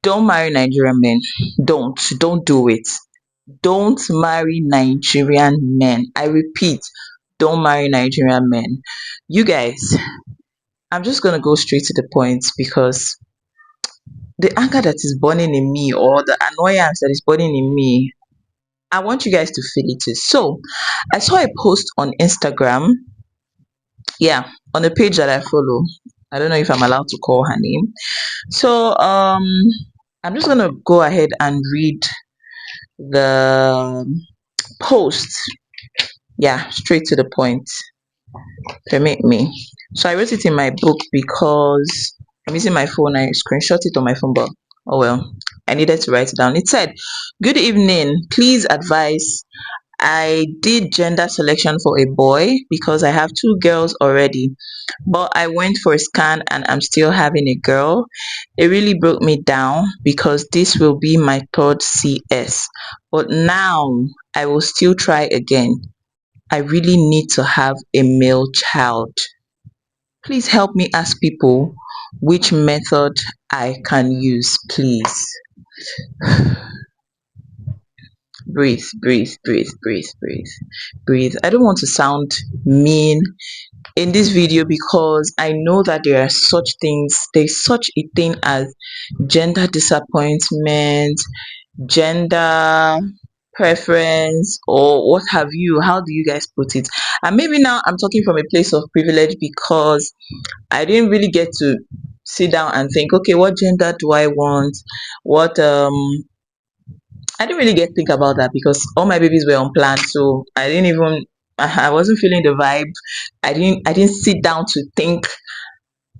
Don't marry Nigerian men. Don't do it. Don't marry Nigerian men. I repeat, don't marry Nigerian men. You guys, I'm just gonna go straight to the point because the anger that is burning in me, or the annoyance that is burning in me, I want you guys to feel it too. So I saw a post on Instagram, yeah, on a page that I follow. I don't know if I'm allowed to call her name. So I'm just gonna go ahead and read the post. Yeah, straight to the point. Permit me. So I wrote it in my book because I'm using my phone. I screenshot it on my phone, but oh well, I needed to write it down. It said, "Good evening. Please advise. I did gender selection for a boy because I have two girls already, but I went for a scan and I'm still having a girl. It really broke me down because this will be my third CS. But now I will still try again. I really need to have a male child. Please help me ask people which method I can use, please." Breathe, breathe, breathe, breathe, breathe, breathe. I don't want to sound mean in this video because I know that there are such things, there's such a thing as gender disappointment, gender preference, or what have you. How do you guys put it? And maybe now I'm talking from a place of privilege because I didn't really get to sit down and think, okay, what gender do I want? What I didn't really get to think about that because all my babies were unplanned, so I didn't even I wasn't feeling the vibe. I didn't sit down to think,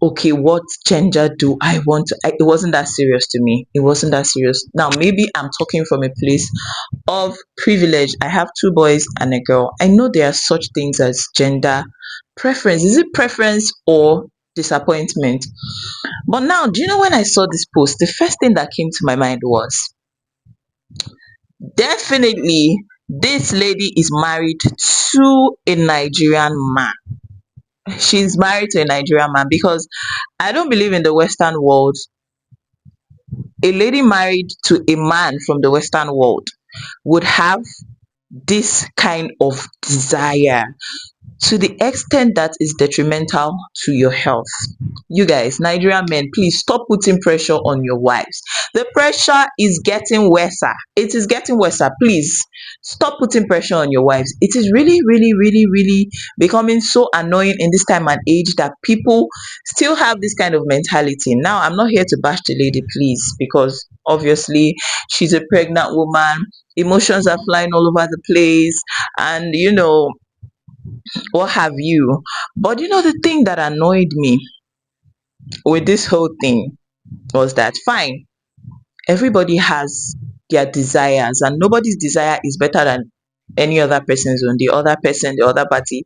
okay, what gender do I want to, it wasn't that serious to me. It wasn't that serious. Now maybe I'm talking from a place of privilege. I have two boys and a girl. I know there are such things as gender preference. Is it preference or disappointment? But now, do you know, when I saw this post, the first thing that came to my mind was, definitely this lady is married to a Nigerian man. She's married to a Nigerian man because I don't believe in the Western world a lady married to a man from the Western world would have this kind of desire to the extent that is detrimental to your health. You guys, Nigerian men, please stop putting pressure on your wives. The pressure is getting worse. It is getting worse. Please stop putting pressure on your wives. It is really, really, really, really becoming so annoying in this time and age that people still have this kind of mentality. Now, I'm not here to bash the lady, please, because obviously she's a pregnant woman. Emotions are flying all over the place, and what have you. But the thing that annoyed me with this whole thing was that, fine, everybody has their desires, and nobody's desire is better than any other person's own. The other person, the other party,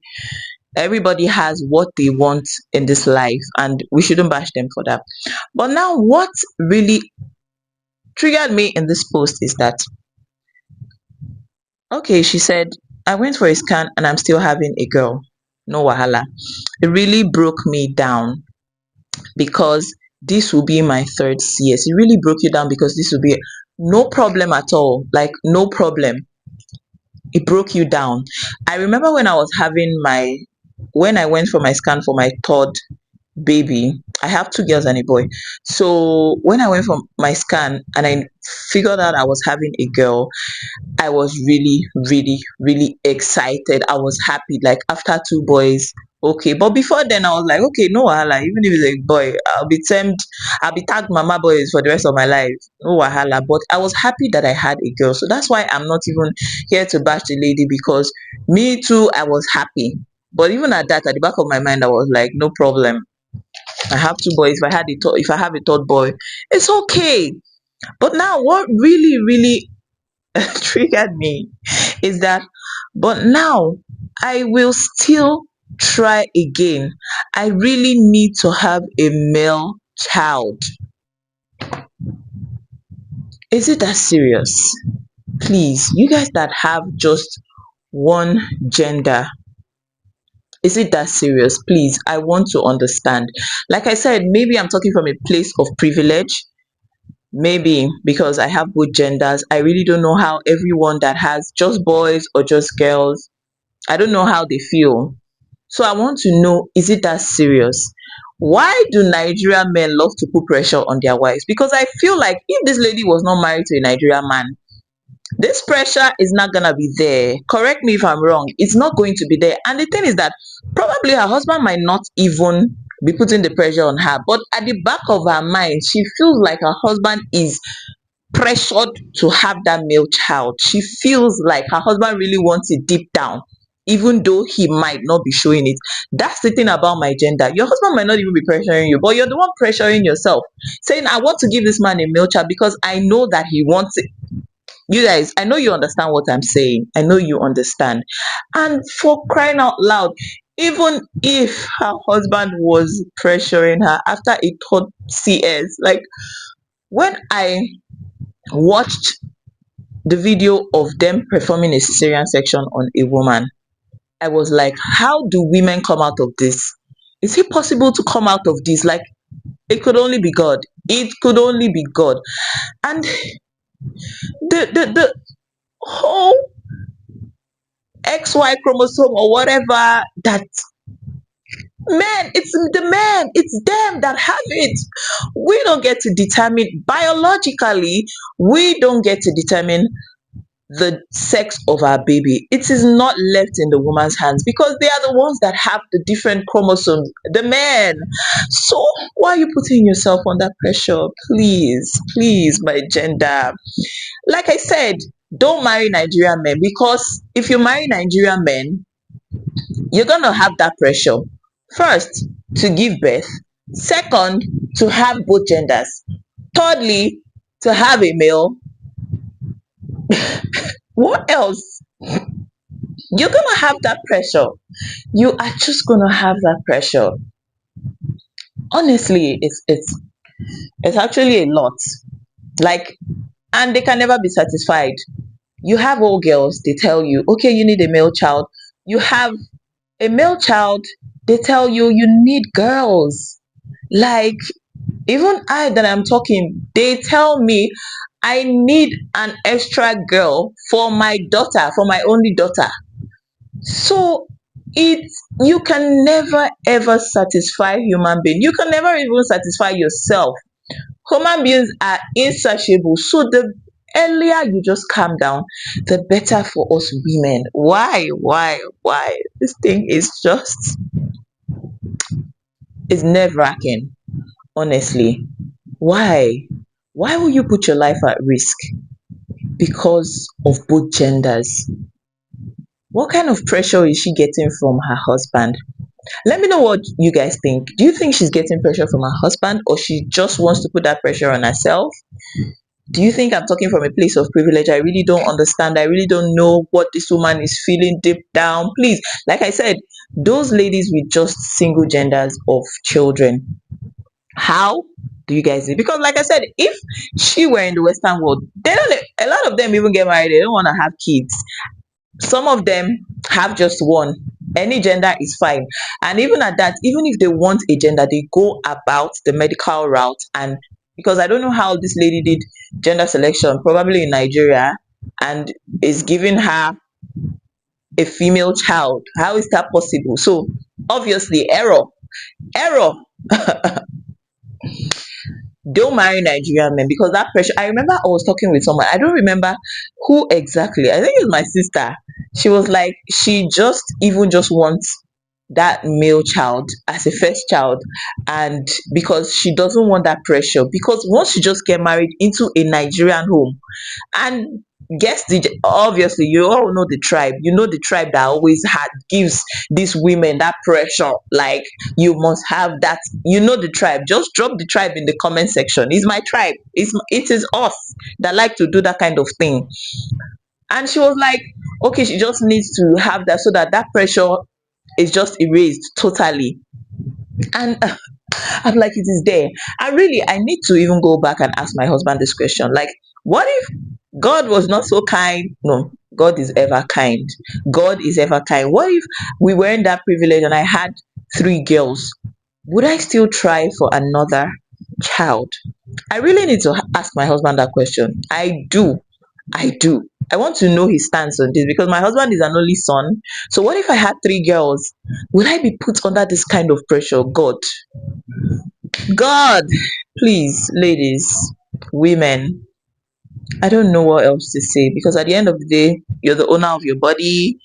everybody has what they want in this life, and we shouldn't bash them for that. But now, what really triggered me in this post is that, okay, she said, I went for a scan and I'm still having a girl. No wahala. It really broke me down because this will be my third CS. It really broke you down because this will be no problem at all. Like, no problem. It broke you down. I remember when I went for my scan for my third baby. I have two girls and a boy. So when I went for my scan and I figured out I was having a girl, I was really, really, really excited. I was happy. Like, after two boys, okay. But before then, I was like, okay, no wahala. Even if it's a boy, I'll be tagged mama boys for the rest of my life. No wahala. But I was happy that I had a girl. So that's why I'm not even here to bash the lady, because me too, I was happy. But even at that, at the back of my mind, I was like, no problem. I have two boys. If I have a third boy, it's okay. But now, what really, really triggered me is that, but now I will still try again. I really need to have a male child. Is it that serious? Please, you guys that have just one gender, is it that serious? Please, I want to understand. Like I said, maybe I'm talking from a place of privilege. Maybe because I have both genders, I really don't know how everyone that has just boys or just girls, I don't know how they feel. So I want to know, is it that serious? Why do Nigerian men love to put pressure on their wives? Because I feel like if this lady was not married to a Nigerian man, this pressure is not gonna be there. Correct me if I'm wrong. It's not going to be there. And the thing is that probably her husband might not even be putting the pressure on her, but at the back of her mind, she feels like her husband is pressured to have that male child. She feels like her husband really wants it deep down, even though he might not be showing it. That's the thing about my gender. Your husband might not even be pressuring you, but you're the one pressuring yourself, saying, I want to give this man a male child because I know that he wants it. You guys, I know you understand what I'm saying. I know you understand. And for crying out loud, even if her husband was pressuring her after a third CS, like when I watched the video of them performing a cesarean section on a woman, I was like, how do women come out of this? Is it possible to come out of this? Like, it could only be God. It could only be God. And the whole XY chromosome or whatever, that men, it's the men, it's them that have it. We don't get to determine biologically, we don't get to determine the sex of our baby. It is not left in the woman's hands because they are the ones that have the different chromosomes, the men. So why are you putting yourself under pressure? Please, please, my gender. Like I said, don't marry Nigerian men, because if you marry Nigerian men, you're gonna have that pressure. First, to give birth. Second, to have both genders. Thirdly, to have a male. What else? You're gonna have that pressure. You are just gonna have that pressure. Honestly, it's actually a lot. Like, and they can never be satisfied. You have all girls, they tell you, okay, you need a male child. You have a male child, they tell you you need girls. Like, even I that I'm talking, they tell me I need an extra girl for my daughter, for my only daughter. So it, you can never ever satisfy human being. You can never even satisfy yourself. Human beings are insatiable. So the earlier you just calm down, the better for us women. Why? This thing is just, is nerve wracking, honestly. Why? Why will you put your life at risk because of both genders? What kind of pressure is she getting from her husband? Let me know what you guys think. Do you think she's getting pressure from her husband, or she just wants to put that pressure on herself? Do you think I'm talking from a place of privilege? I really don't understand. I really don't know what this woman is feeling deep down. Please, like I said, those ladies with just single genders of children, how do you guys do? Because like I said, if she were in the Western world, they don't, a lot of them even get married, they don't want to have kids. Some of them have just one. Any gender is fine. And even at that, even if they want a gender, they go about the medical route. And because I don't know how this lady did gender selection, probably in Nigeria, and is giving her a female child. How is that possible? So obviously error. Error. Don't marry Nigerian men, because that pressure. I remember I was talking with someone. I don't remember who exactly. I think it's my sister. She was like, she just even just wants that male child as a first child, and because she doesn't want that pressure, because once you just get married into a Nigerian home, and guess the, obviously you all know the tribe, you know the tribe that always had gives these women that pressure, like you must have that, you know the tribe. Just drop the tribe in the comment section. It's my tribe, it is us that like to do that kind of thing. And she was like, okay, she just needs to have that so that that pressure is just erased totally. And I'm like, it is there. And really, I need to even go back and ask my husband this question. Like, what if God was not so kind? No, God is ever kind. God is ever kind. What if we weren't that privileged and I had three girls? Would I still try for another child? I really need to ask my husband that question. I do. I do. I want to know his stance on this because my husband is an only son. So what if I had three girls? Will I be put under this kind of pressure? God. God, please, ladies, women, I don't know what else to say because at the end of the day, you're the owner of your body.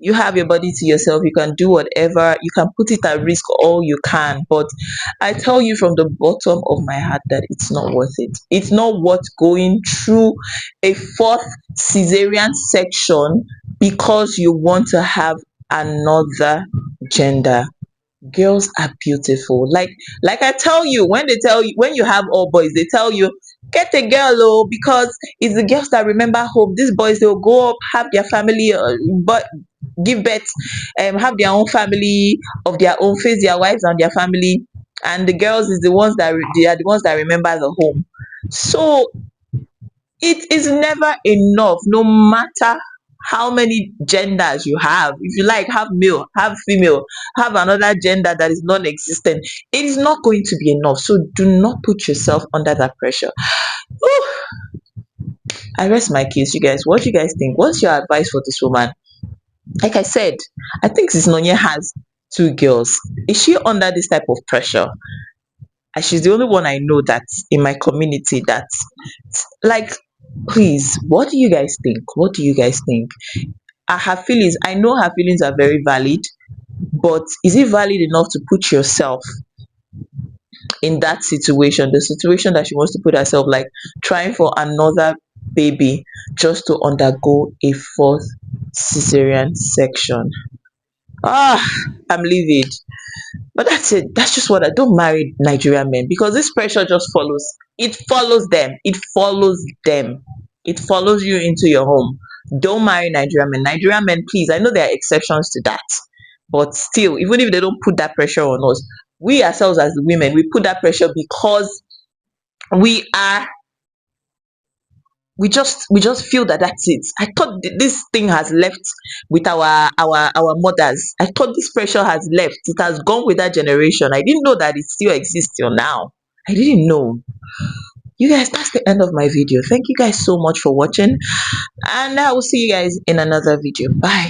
You have your body to yourself. You can do whatever. You can put it at risk all you can. But I tell you from the bottom of my heart that it's not worth it. It's not worth going through a fourth cesarean section because you want to have another gender. Girls are beautiful. Like I tell you, when they tell you, when you have all boys, they tell you get a girl, oh, because it's the girls that remember home. These boys, they'll go up, have their family, but give birth, have their own family of their own, face their wives and their family, and the girls is the ones that they are the ones that remember the home. So it is never enough, no matter how many genders you have. If you like, have male, have female, have another gender that is non-existent, it is not going to be enough. So do not put yourself under that pressure. Whew, I rest my case. You guys, what do you guys think? What's your advice for this woman? Like I said, I think Sis Nonye has two girls. Is she under this type of pressure? And she's the only one I know that in my community that, like, please, what do you guys think? What do you guys think? Are her feelings, I know her feelings are very valid, but is it valid enough to put yourself in that situation, the situation that she wants to put herself, like trying for another baby just to undergo a fourth cesarean section? Ah, I'm livid. But that's it. That's just what I don't marry Nigerian men because this pressure just follows. It follows them. It follows them. It follows you into your home. Don't marry Nigerian men. Nigerian men, please. I know there are exceptions to that, but still, even if they don't put that pressure on us, we ourselves as the women, we put that pressure because we are we just feel that that's it. I thought this thing has left with our mothers. I thought this pressure has left. It has gone with that generation. I didn't know that it still exists till now. I didn't know. You guys, that's the end of my video. Thank you guys so much for watching, and I will see you guys in another video. Bye.